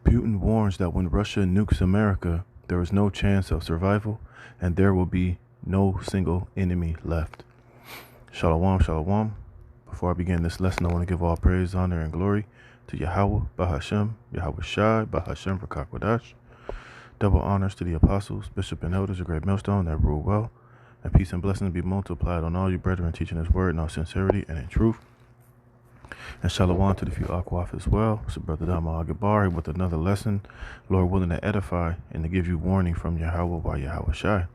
Putin warns that when Russia nukes America, there is no chance of survival and there will be no single enemy left. Shalom, shalom. Before I begin this lesson, I want to give all praise, honor, and glory to Yahweh, Bahashem, Yahweh Shai, Bahashem, Rakakwadash. Double honors to the apostles, bishop, and elders of Great Millstone that rule well, and peace and blessings be multiplied on all you brethren teaching His word in all sincerity and in truth. And shalom to the few Akwaf as well. So Brother Dama Agabari with another lesson, Lord willing to edify and to give you warning from Yahweh by Yahweh Shai.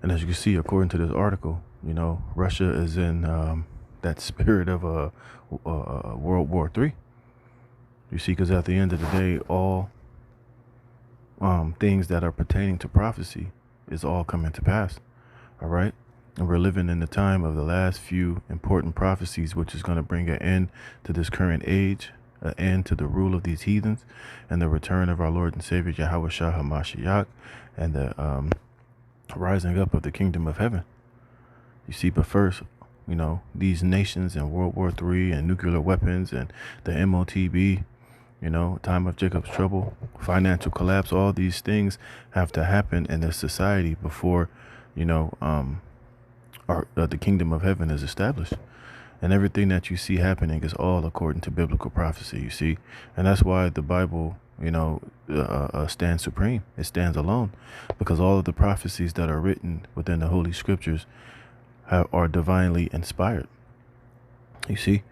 And as you can see, according to this article, Russia is in that spirit of World War III. You see, because at the end of the day, all things that are pertaining to prophecy is all coming to pass. All right. And we're living in the time of the last few important prophecies, which is going to bring an end to this current age, an end to the rule of these heathens, and the return of our Lord and Savior Yahweh Shah HaMashiach, and the rising up of the kingdom of heaven. You see, but first, these nations and World War III and nuclear weapons and the MOTB, time of Jacob's trouble, financial collapse, all these things have to happen in this society before, the kingdom of heaven is established. And everything that you see happening is all according to biblical prophecy, you see. And that's why the Bible, stands supreme. It stands alone, because all of the prophecies that are written within the Holy Scriptures are divinely inspired, you see.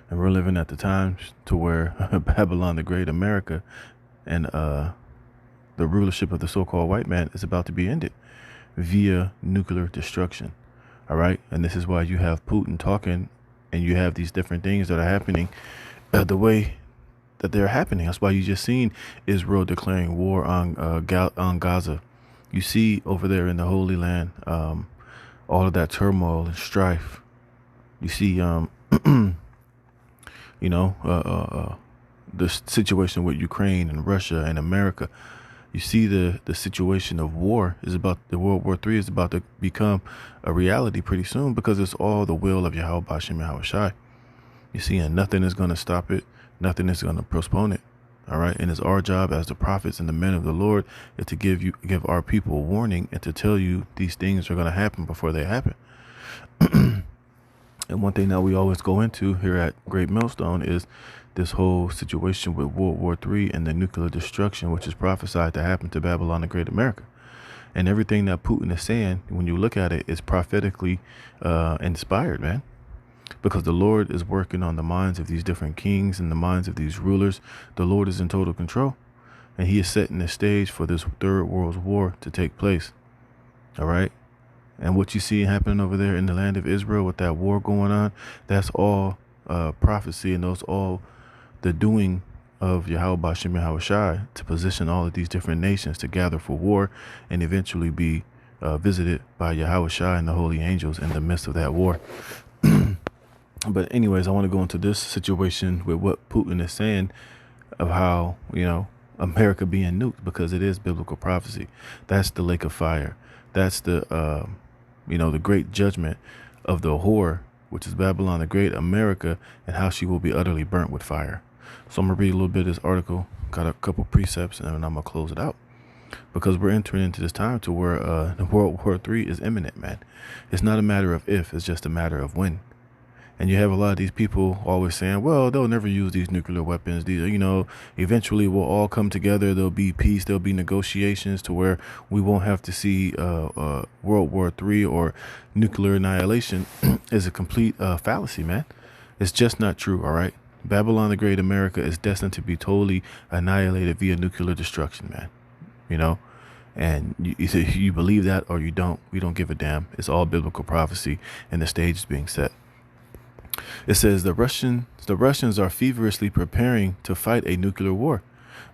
And we're living at the times to where Babylon the Great, America, and the rulership of the so-called white man is about to be ended via nuclear destruction. All right. And this is why you have Putin talking, and you have these different things that are happening the way that they're happening. That's why you just seen Israel declaring war on Gaza. You see over there in the Holy Land, all of that turmoil and strife. You see, the situation with Ukraine and Russia and America. You see the situation of war is about, the World War III is about to become a reality pretty soon, because it's all the will of Yahweh Bashem Yahweh Shai. You see, and nothing is going to stop it. Nothing is going to postpone it. All right. And it's our job as the prophets and the men of the Lord is to give our people warning and to tell you these things are going to happen before they happen. And one thing that we always go into here at Great Millstone is this whole situation with World War III and the nuclear destruction, which is prophesied to happen to Babylon the Great, America. And everything that Putin is saying, when you look at it, is prophetically inspired, man. Because the Lord is working on the minds of these different kings and the minds of these rulers. The Lord is in total control. And He is setting the stage for this third world war to take place. All right. And what you see happening over there in the land of Israel with that war going on, that's all prophecy, and those all the doing of Yahweh Bashem Yahweh Shai to position all of these different nations to gather for war and eventually be visited by Yahweh Shai and the holy angels in the midst of that war. But anyways, I want to go into this situation with what Putin is saying of how, America being nuked, because it is biblical prophecy. That's the lake of fire. That's the, the great judgment of the whore, which is Babylon the Great, America, and how she will be utterly burnt with fire. So I'm going to read a little bit of this article, got a couple precepts, and then I'm going to close it out. Because we're entering into this time to where the World War III is imminent, man. It's not a matter of if, it's just a matter of when. And you have a lot of these people always saying, well, they'll never use these nuclear weapons. These, eventually we'll all come together. There'll be peace. There'll be negotiations to where we won't have to see World War III or nuclear annihilation. Is a complete fallacy, man. It's just not true. All right. Babylon the Great, America is destined to be totally annihilated via nuclear destruction, man. And either you believe that or you don't. We don't give a damn. It's all biblical prophecy, and the stage is being set. It says the Russians are feverishly preparing to fight a nuclear war,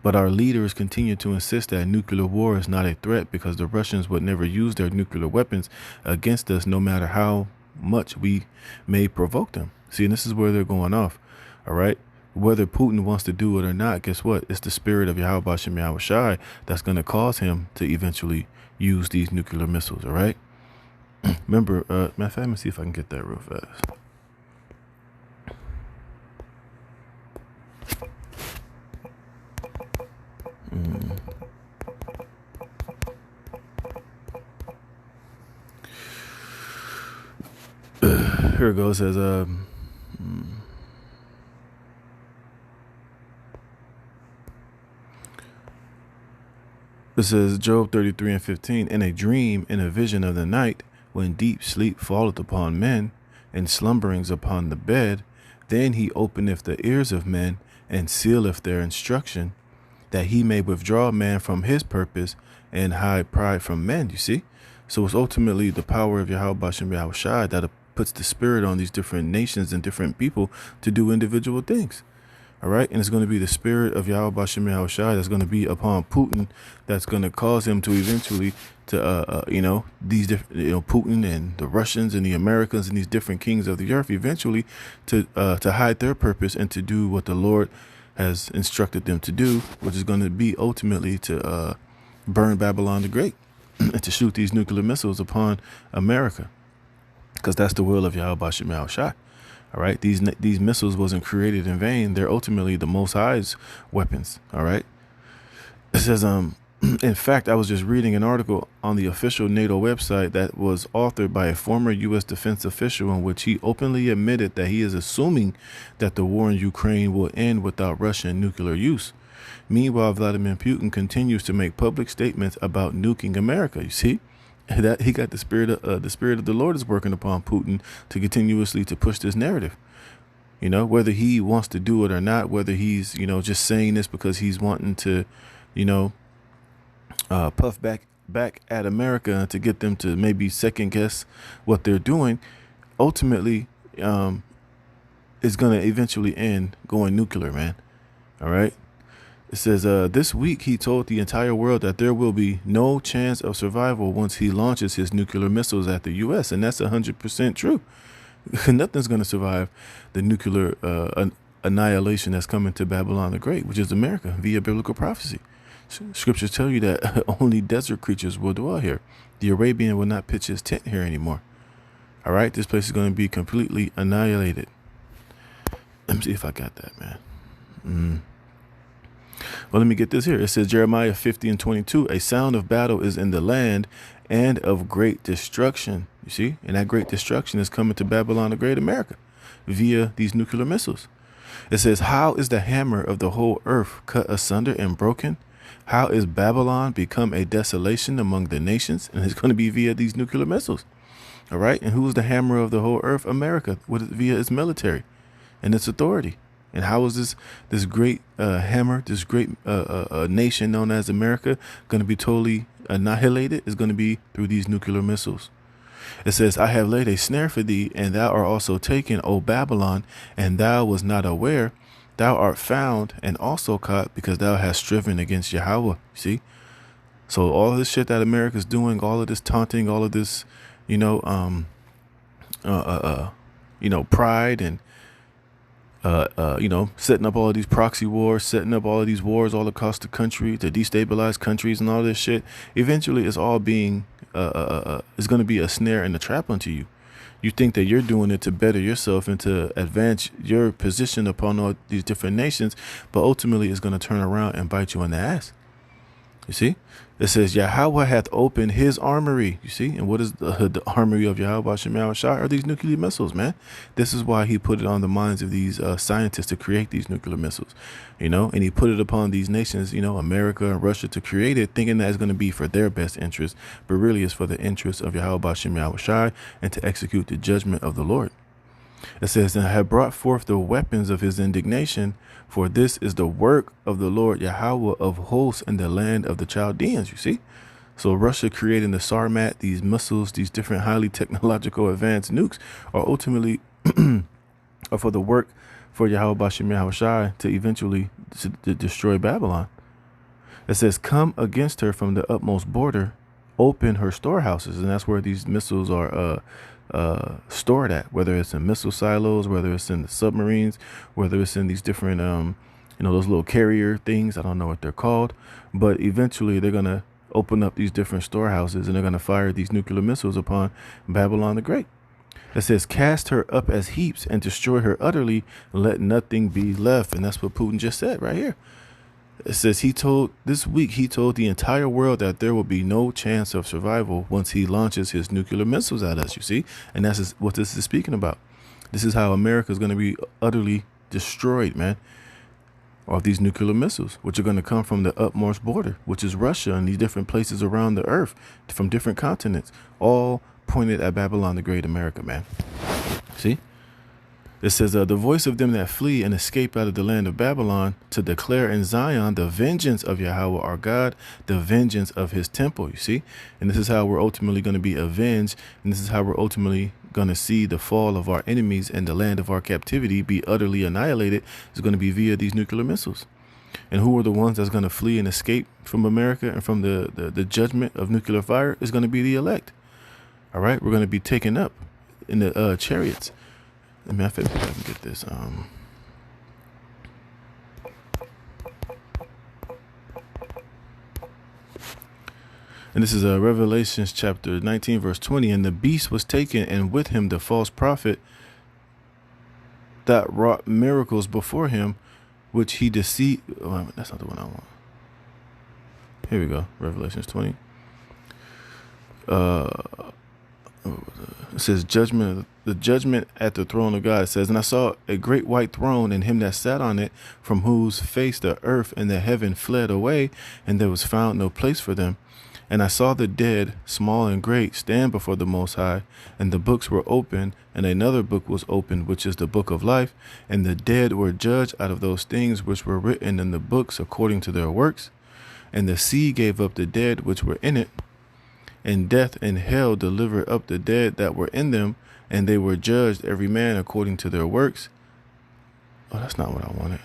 but our leaders continue to insist that nuclear war is not a threat because the Russians would never use their nuclear weapons against us, no matter how much we may provoke them. See, and this is where they're going off. All right. Whether Putin wants to do it or not, guess what? It's the spirit of Yahweh Bashem Yahweh Shai that's going to cause him to eventually use these nuclear missiles. All right. Remember, matter of fact, let me see if I can get that real fast. Here it goes. It says, this is Job 33:15. In a dream, in a vision of the night, when deep sleep falleth upon men, and slumberings upon the bed, then he openeth the ears of men, and sealeth their instruction, that he may withdraw man from his purpose, and hide pride from men. You see? So it's ultimately the power of Yahweh Bashem Yahushai that puts the spirit on these different nations and different people to do individual things. All right. And it's going to be the spirit of Yahweh Bashem Yahushai that's going to be upon Putin, that's going to cause him to eventually to, these different, Putin and the Russians and the Americans and these different kings of the earth eventually to hide their purpose and to do what the Lord has instructed them to do, which is going to be ultimately to burn Babylon the Great and to shoot these nuclear missiles upon America, because that's the will of Yahweh Bashem Yahushai. All right, these missiles wasn't created in vain. They're ultimately the Most High's weapons. All right, it says, in fact, I was just reading an article on the official NATO website that was authored by a former U.S. defense official, in which he openly admitted that he is assuming that the war in Ukraine will end without Russian nuclear use. Meanwhile, Vladimir Putin continues to make public statements about nuking America. You see? That he got the spirit of the Lord is working upon Putin to continuously to push this narrative. Whether he wants to do it or not, whether he's just saying this because he's wanting to puff back at America to get them to maybe second guess what they're doing, ultimately is going to eventually end going nuclear, man. All right. It says, this week he told the entire world that there will be no chance of survival once he launches his nuclear missiles at the U.S. And that's 100% true. Nothing's going to survive the nuclear annihilation that's coming to Babylon the Great, which is America, via biblical prophecy. Scriptures tell you that only desert creatures will dwell here. The Arabian will not pitch his tent here anymore. All right. This place is going to be completely annihilated. Let me see if I got that, man. Well, let me get this here. It says Jeremiah 50:22, a sound of battle is in the land and of great destruction. You see, and that great destruction is coming to Babylon the Great, America, via these nuclear missiles. It says, how is the hammer of the whole earth cut asunder and broken? How is Babylon become a desolation among the nations? And it's going to be via these nuclear missiles. All right. And who is the hammer of the whole earth? America, via its military and its authority. And how is this great hammer, this great nation known as America, going to be totally annihilated? Is going to be through these nuclear missiles. It says, I have laid a snare for thee, and thou art also taken, O Babylon, and thou was not aware. Thou art found and also caught, because thou hast striven against Yahweh. See? So all of this shit that America's doing, all of this taunting, all of this, pride and setting up all of these proxy wars, setting up all of these wars all across the country to destabilize countries and all this shit. Eventually, it's all being it's going to be a snare and a trap unto you. You think that you're doing it to better yourself and to advance your position upon all these different nations, but ultimately, it's going to turn around and bite you in the ass. You see, it says Yahweh hath opened his armory. You see, and what is the armory of Yahweh Shem Yahushai? Are these nuclear missiles, man? This is why he put it on the minds of these scientists to create these nuclear missiles, and he put it upon these nations, America and Russia, to create it, thinking that it's going to be for their best interest, but really it's for the interest of Yahweh Shem Yahushai and to execute the judgment of the Lord. It says, and have brought forth the weapons of his indignation, for this is the work of the Lord Yahweh of hosts in the land of the Chaldeans. You see? So Russia creating the Sarmat, these missiles, these different highly technological advanced nukes are ultimately are for the work for Yahweh Bashem Yahushai to eventually to destroy Babylon. It says, come against her from the utmost border, open her storehouses. And that's where these missiles are stored at, whether it's in missile silos, whether it's in the submarines, whether it's in these different, those little carrier things. I don't know what they're called, but eventually they're going to open up these different storehouses and they're going to fire these nuclear missiles upon Babylon the Great. It says, cast her up as heaps and destroy her utterly. Let nothing be left. And that's what Putin just said right here. It says he told the entire world that there will be no chance of survival once he launches his nuclear missiles at us, you see? And that's what this is speaking about. This is how America is going to be utterly destroyed, man. Of these nuclear missiles, which are going to come from the utmost border, which is Russia and these different places around the earth from different continents, all pointed at Babylon the Great, America, man. See? It says, the voice of them that flee and escape out of the land of Babylon to declare in Zion the vengeance of Yahweh our God, the vengeance of his temple, you see? And this is how we're ultimately going to be avenged. And this is how we're ultimately going to see the fall of our enemies and the land of our captivity be utterly annihilated. Is going to be via these nuclear missiles. And who are the ones that's going to flee and escape from America and from the judgment of nuclear fire? Is going to be the elect. All right, we're going to be taken up in the chariots. Let me, I can get this. And this is Revelations chapter 19, verse 20. And the beast was taken, and with him the false prophet that wrought miracles before him, which he deceived. Oh, that's not the one I want. Here we go. Revelations 20. It says the judgment at the throne of God. It says, and I saw a great white throne, and him that sat on it, from whose face the earth and the heaven fled away, and there was found no place for them. And I saw the dead, small and great, stand before the Most High, and the books were opened, and another book was opened, which is the book of life. And the dead were judged out of those things which were written in the books according to their works. And the sea gave up the dead which were in it, and death and hell delivered up the dead that were in them, and they were judged every man according to their works. Oh, that's not what I wanted.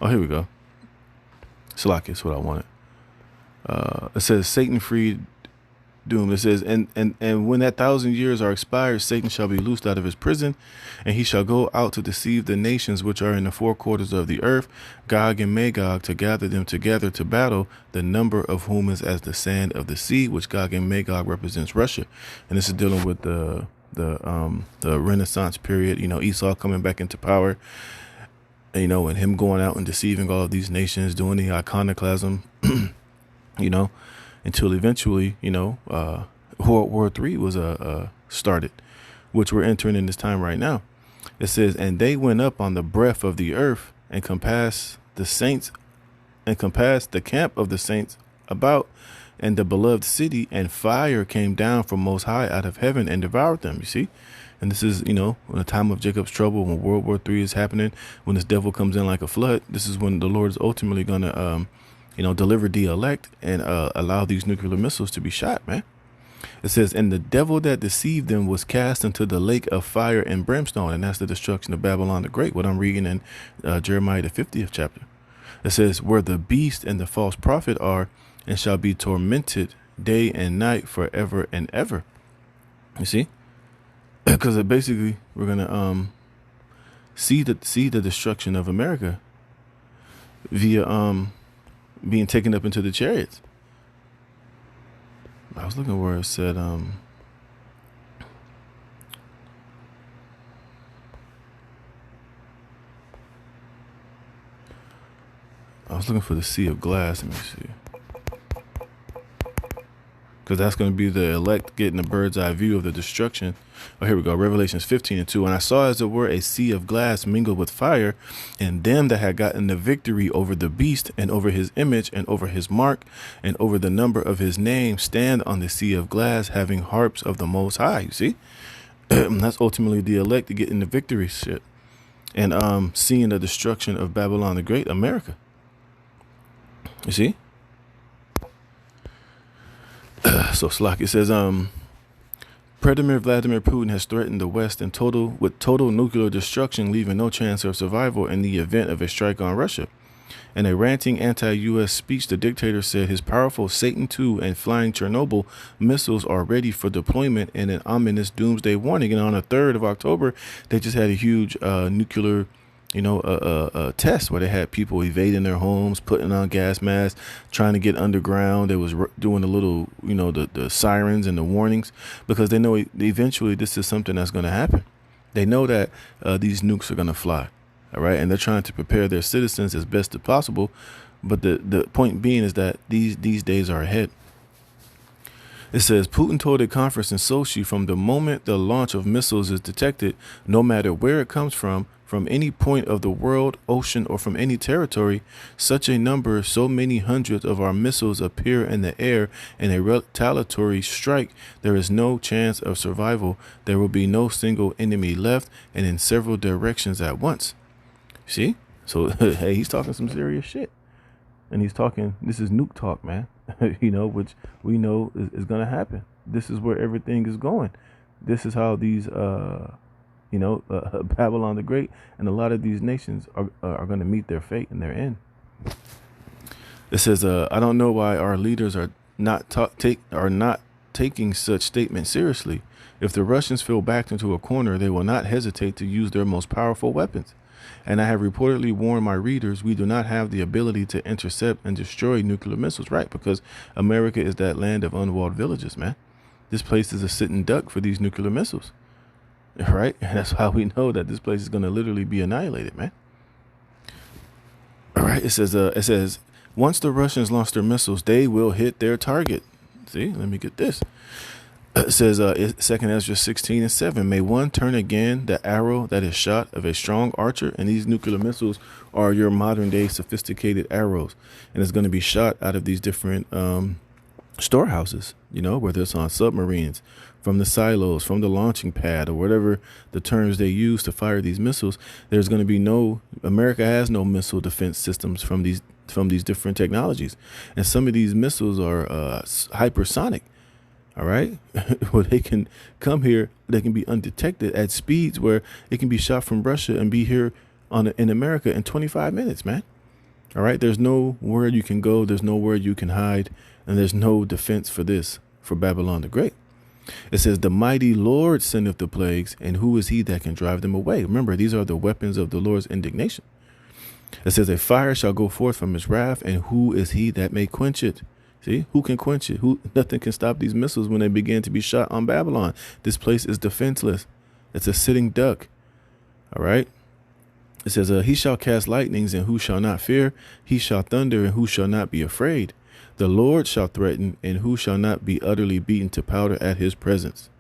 Oh, here we go. Salaki is what I wanted. It says Satan freed doom. It says, and when that 1,000 years are expired, Satan shall be loosed out of his prison, and he shall go out to deceive the nations which are in the four quarters of the earth, Gog and Magog, to gather them together to battle, the number of whom is as the sand of the sea, which Gog and Magog represents Russia. And this is dealing with the Renaissance period, Esau coming back into power, and him going out and deceiving all of these nations, doing the iconoclasm, until eventually, World War III was started, which we're entering in this time right now. It says, and they went up on the breadth of the earth and compassed the saints and compassed the camp of the saints about and the beloved city, and fire came down from most high out of heaven and devoured them, you see? And this is, in the time of Jacob's trouble, when World War III is happening, when this devil comes in like a flood, this is when the Lord is ultimately going to, deliver the elect and allow these nuclear missiles to be shot, man. It says, and the devil that deceived them was cast into the lake of fire and brimstone. And that's the destruction of Babylon the Great, what I'm reading in Jeremiah the 50th chapter. It says, where the beast and the false prophet are, and shall be tormented day and night forever and ever. You see? Because basically we're going to see the destruction of America via being taken up into the chariots. I was looking where it said I was looking for the sea of glass. Let me see. Because that's going to be the elect getting a bird's eye view of the destruction. Oh, here we go. Revelations 15:2. And I saw as it were a sea of glass mingled with fire, and them that had gotten the victory over the beast and over his image and over his mark and over the number of his name stand on the sea of glass, having harps of the Most High. You see? That's ultimately the elect getting the victory shit. And seeing the destruction of Babylon the Great, America. You see? So Slack, it says, Vladimir Putin has threatened the West with total nuclear destruction, leaving no chance of survival in the event of a strike on Russia. In a ranting anti-U.S. speech, the dictator said his powerful Satan II and flying Chernobyl missiles are ready for deployment in an ominous doomsday warning. And on the 3rd of October, they just had a huge nuclear test where they had people evading their homes, putting on gas masks, trying to get underground. They was doing a little, the sirens and the warnings, because they know eventually this is something that's going to happen. They know that these nukes are going to fly. All right. And they're trying to prepare their citizens as best as possible. But the point being is that these days are ahead. It says Putin told a conference in Sochi, from the moment the launch of missiles is detected, no matter where it comes from any point of the world, ocean, or from any territory, such a number, so many hundreds of our missiles appear in the air in a retaliatory strike, there is no chance of survival. There will be no single enemy left, and in several directions at once. See? So, hey, he's talking some serious shit. And he's talking, this is nuke talk, man, which we know is going to happen. This is where everything is going. This is how these, Babylon the Great and a lot of these nations are going to meet their fate and their end. It says, I don't know why our leaders are not taking such statements seriously. If the Russians feel backed into a corner, they will not hesitate to use their most powerful weapons. And I have reportedly warned my readers, we do not have the ability to intercept and destroy nuclear missiles, right? Because America is that land of unwalled villages, man. This place is a sitting duck for these nuclear missiles, right? And that's how we know that this place is going to literally be annihilated, man. All right. It says, once the Russians launch their missiles, they will hit their target. See, let me get this. It says, 2 Ezra 16:7, may one turn again the arrow that is shot of a strong archer. And these nuclear missiles are your modern day sophisticated arrows. And it's going to be shot out of these different storehouses, whether it's on submarines, from the silos, from the launching pad, or whatever the terms they use to fire these missiles. There's going to be America has no missile defense systems from these different technologies. And some of these missiles are hypersonic. All right. Well, they can come here. They can be undetected at speeds where it can be shot from Russia and be here in America in 25 minutes, man. All right. There's nowhere you can go. There's nowhere you can hide. And there's no defense for Babylon the Great. It says, the mighty Lord sendeth the plagues, and who is he that can drive them away? Remember, these are the weapons of the Lord's indignation. It says, a fire shall go forth from his wrath, and who is he that may quench it? See, who can quench it? Nothing can stop these missiles when they begin to be shot on Babylon. This place is defenseless. It's a sitting duck. All right. It says, he shall cast lightnings, and who shall not fear? He shall thunder, and who shall not be afraid? The Lord shall threaten, and who shall not be utterly beaten to powder at his presence?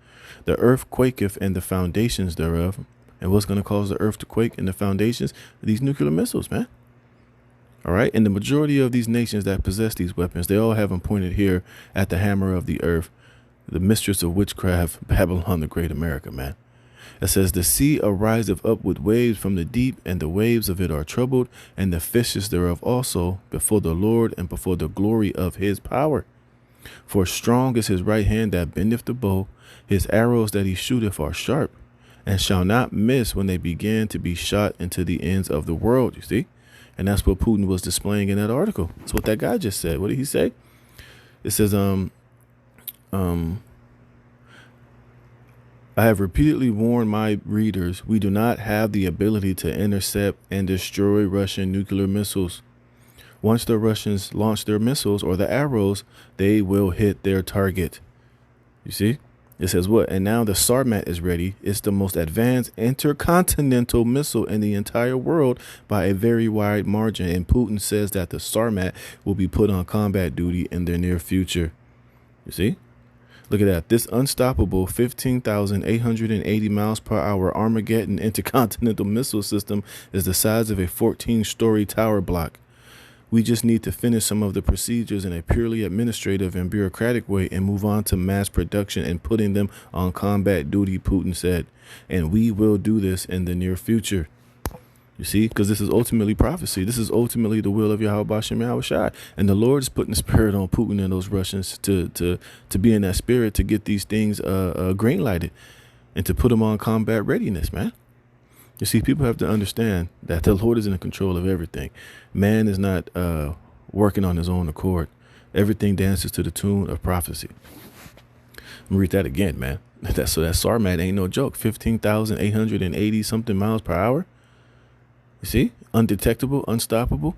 The earth quaketh, and the foundations thereof. And what's going to cause the earth to quake and the foundations? These nuclear missiles, man. All right. And the majority of these nations that possess these weapons, they all have them pointed here at the hammer of the earth, the mistress of witchcraft, Babylon the Great America, man. It says, the sea ariseth up with waves from the deep, and the waves of it are troubled, and the fishes thereof also, before the Lord and before the glory of his power. For strong is his right hand that bendeth the bow, his arrows that he shooteth are sharp, and shall not miss when they begin to be shot into the ends of the world. You see? And that's what Putin was displaying in that article. That's what that guy just said. What did he say? It says, I have repeatedly warned my readers, we do not have the ability to intercept and destroy Russian nuclear missiles. Once the Russians launch their missiles or the arrows, they will hit their target. You see? It says what? And now the Sarmat is ready. It's the most advanced intercontinental missile in the entire world by a very wide margin. And Putin says that the Sarmat will be put on combat duty in the near future. You see? Look at that. This unstoppable 15,880 miles per hour Armageddon intercontinental missile system is the size of a 14-story tower block. We just need to finish some of the procedures in a purely administrative and bureaucratic way and move on to mass production and putting them on combat duty, Putin said. And we will do this in the near future. You see, because this is ultimately prophecy. This is ultimately the will of Yahweh Bashem Yahushai. And the Lord is putting the spirit on Putin and those Russians to be in that spirit to get these things green lighted and to put them on combat readiness, man. You see, people have to understand that the Lord is in control of everything. Man is not working on his own accord. Everything dances to the tune of prophecy. Let me read that again, man. That Sarmat ain't no joke. 15,880 something miles per hour. You see, undetectable, unstoppable.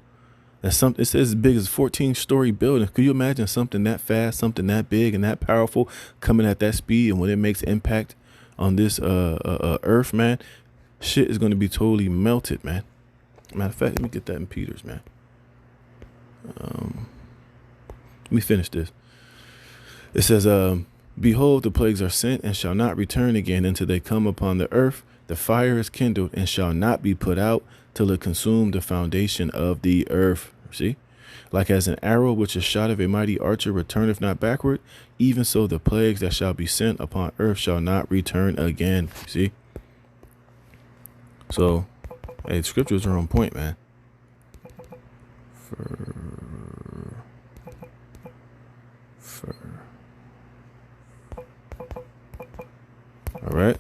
That's something. It says as big as 14-story building. Could you imagine something that fast, something that big and that powerful coming at that speed? And when it makes impact on this earth, man, shit is going to be totally melted, man. Matter of fact, let me get that in Peter's, man. Let me finish this. It says, behold, the plagues are sent and shall not return again until they come upon the earth. The fire is kindled and shall not be put out till it consume the foundation of the earth. See? Like as an arrow which is shot of a mighty archer returneth not backward, even so the plagues that shall be sent upon earth shall not return again. See? So, hey, the scriptures are on point, man. All right.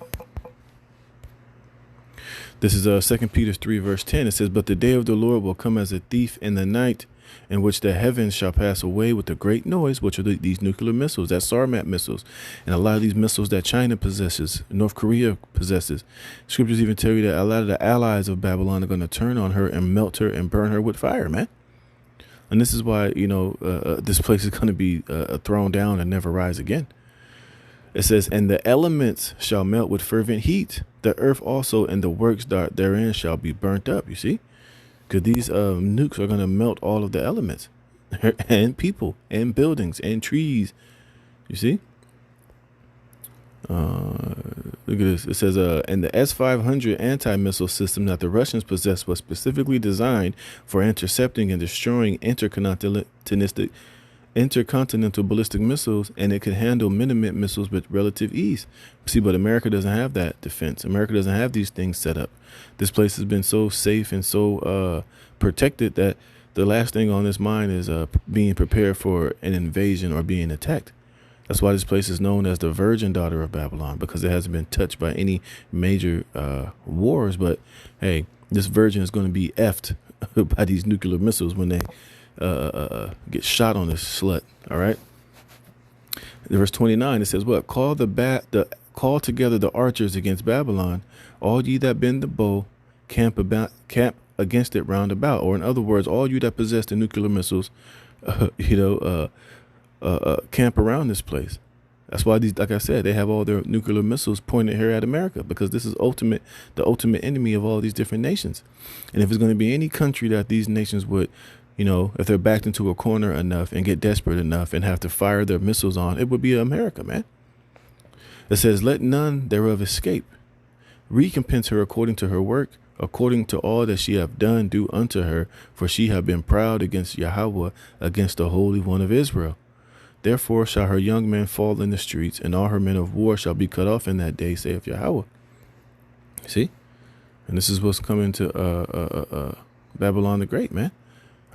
This is 2 Peter 3 verse 10. It says, but the day of the Lord will come as a thief in the night, in which the heavens shall pass away with a great noise, which are these nuclear missiles, that Sarmat missiles, and a lot of these missiles that China possesses, North Korea possesses. Scriptures even tell you that a lot of the allies of Babylon are going to turn on her and melt her and burn her with fire, man. And this is why, this place is going to be thrown down and never rise again. It says, and the elements shall melt with fervent heat. The earth also and the works therein shall be burnt up. You see, because these nukes are going to melt all of the elements and people and buildings and trees. You see, look at this. It says, and the S-500 anti-missile system that the Russians possess was specifically designed for intercepting and destroying intercontinental ballistic missiles, and it could handle Minimit missiles with relative ease. See, but America doesn't have that defense. America doesn't have these things set up. This place has been so safe and so protected that the last thing on its mind is being prepared for an invasion or being attacked. That's why this place is known as the virgin daughter of Babylon, because it hasn't been touched by any major wars. But hey, this virgin is going to be effed by these nuclear missiles when they get shot on this slut. All right. Verse 29, it says, what? Call together the archers against Babylon, all ye that bend the bow, camp against it round about. Or in other words, all you that possess the nuclear missiles, camp around this place. That's why these, like I said, they have all their nuclear missiles pointed here at America, because this is the ultimate enemy of all these different nations. And if it's going to be any country that these nations would, if they're backed into a corner enough and get desperate enough and have to fire their missiles on, it would be America, man. It says, let none thereof escape. Recompense her according to her work, according to all that she have done, do unto her, for she have been proud against Yahweh, against the Holy One of Israel. Therefore shall her young men fall in the streets, and all her men of war shall be cut off in that day, saith Yahweh. See? And this is what's coming to Babylon the Great, man.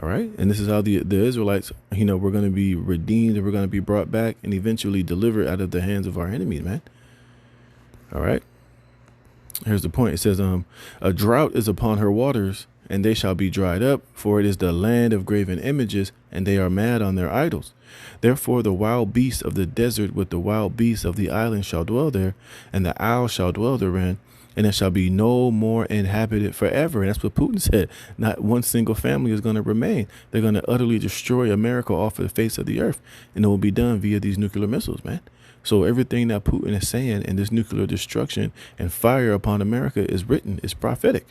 All right. And this is how the Israelites, we're going to be redeemed, and we're going to be brought back and eventually delivered out of the hands of our enemies, man. All right. Here's the point. It says, a drought is upon her waters, and they shall be dried up, for it is the land of graven images, and they are mad on their idols. Therefore the wild beasts of the desert with the wild beasts of the island shall dwell there, and the owl shall dwell therein, and it shall be no more inhabited forever. And that's what Putin said. Not one single family is going to remain. They're going to utterly destroy America off of the face of the earth, and it will be done via these nuclear missiles, man. So everything that Putin is saying in this nuclear destruction and fire upon America is written, is prophetic.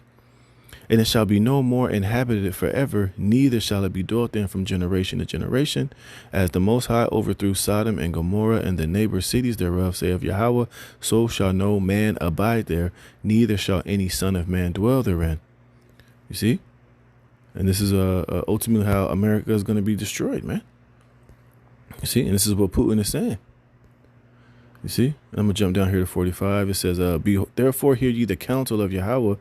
And it shall be no more inhabited forever, neither shall it be dwelt in from generation to generation. As the Most High overthrew Sodom and Gomorrah and the neighbor cities thereof, saith Yahweh, so shall no man abide there, neither shall any son of man dwell therein. You see? And this is ultimately how America is going to be destroyed, man. You see? And this is what Putin is saying. You see? I'm going to jump down here to 45. It says, therefore hear ye the counsel of Yahweh,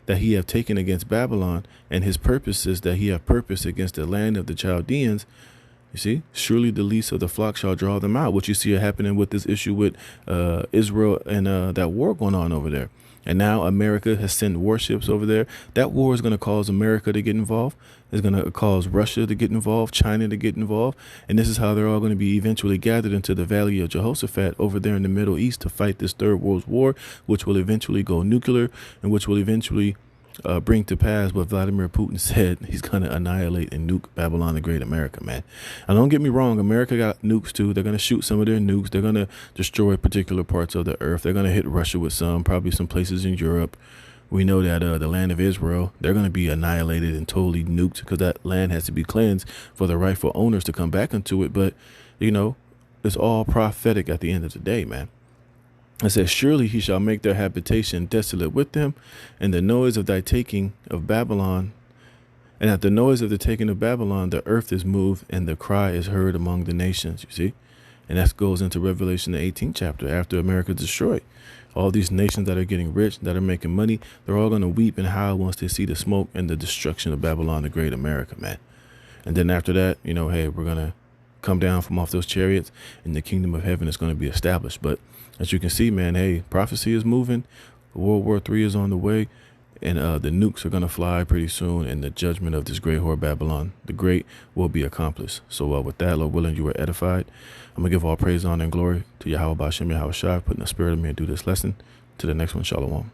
that he have taken against Babylon, and his purposes that he have purposed against the land of the Chaldeans. You see, surely the least of the flock shall draw them out. What you see happening with this issue with Israel and that war going on over there. And now America has sent warships over there. That war is going to cause America to get involved. It's going to cause Russia to get involved, China to get involved. And this is how they're all going to be eventually gathered into the Valley of Jehoshaphat over there in the Middle East to fight this Third World War, which will eventually go nuclear, and which will eventually bring to pass what Vladimir Putin said. He's going to annihilate and nuke Babylon the Great America, man. And don't get me wrong, America got nukes too. They're going to shoot some of their nukes. They're going to destroy particular parts of the earth. They're going to hit Russia with some, probably some places in Europe. We know that the land of Israel, they're going to be annihilated and totally nuked, because that land has to be cleansed for the rightful owners to come back into it. But, it's all prophetic at the end of the day, man. It says, surely he shall make their habitation desolate with them, and the noise of thy taking of Babylon. And at the noise of the taking of Babylon, the earth is moved, and the cry is heard among the nations, you see. And that goes into Revelation, the 18th chapter, after America destroyed. All these nations that are getting rich, that are making money, they're all going to weep and howl once they see the smoke and the destruction of Babylon, the great America, man. And then after that, hey, we're going to come down from off those chariots, and the kingdom of heaven is going to be established. But as you can see, man, hey, prophecy is moving. World War III is on the way, and the nukes are going to fly pretty soon, and the judgment of this great whore Babylon, the great, will be accomplished. So with that, Lord willing, you were edified. I'm going to give all praise, honor, and glory to Yahweh Bashem, Yahweh Shai, putting the spirit of me to do this lesson. To the next one, Shalom.